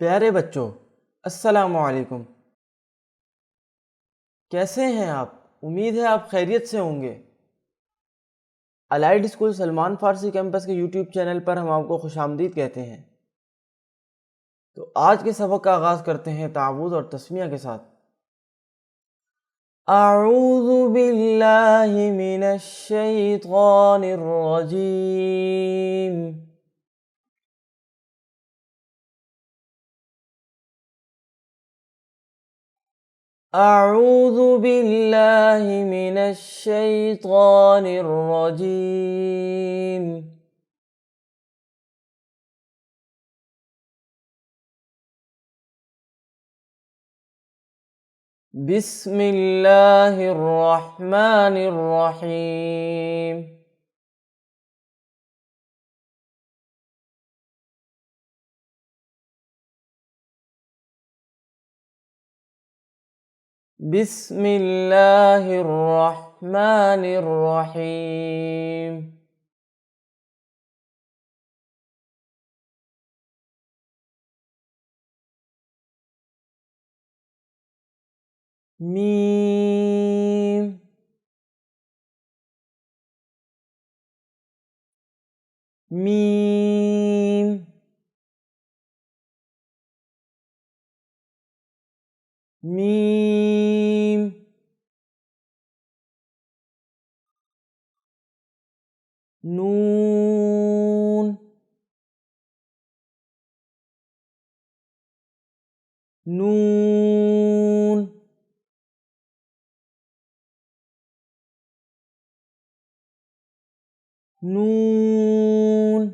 प्यारे बच्चों, अस्सलामु अलैकुम। कैसे हैं आप? उम्मीद है आप खैरियत से होंगे। अलाइड स्कूल सलमान फारसी कैंपस के यूट्यूब चैनल पर हम आपको खुशामदीद कहते हैं। तो आज के सबक का आगाज़ करते हैं तावुज़ और तस्मिया के साथ। अऊज़ु बिल्लाहि मिनश शैतानिर रजीम। अऊज़ु बिल्लाहि मिनश शैतानिर रजीम। बिस्मिल्लाहिर रहमानिर रहीम। बिस्मिल्लाहिर रहमानिर रहीम। मीम मीम मीम नून नून नून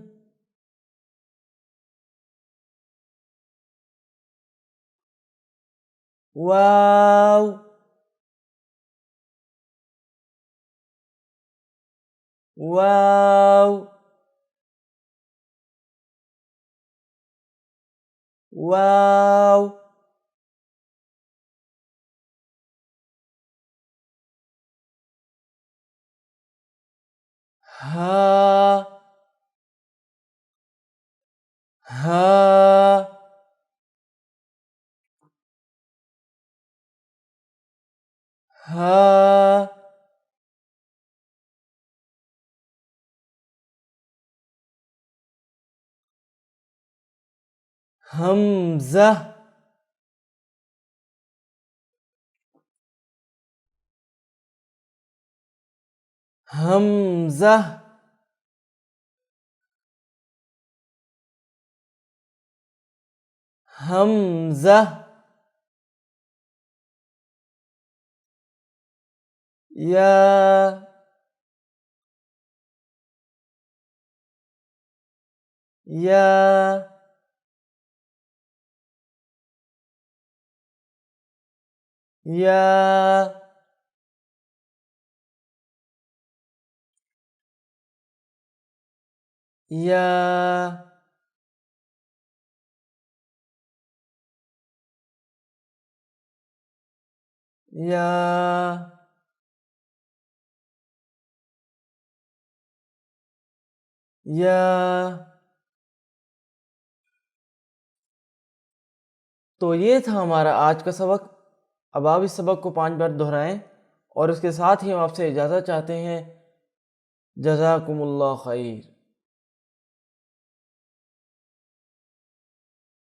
वाव वाव वाव हा हा हा हमज़ा हमज़ा हमज़ा या या या या या या। तो ये था हमारा आज का सबक। अब आप इस सबक को 5 बार दोहराएं और उसके साथ ही हम आपसे इजाज़त चाहते हैं। जज़ाकुमुल्लाह खैर।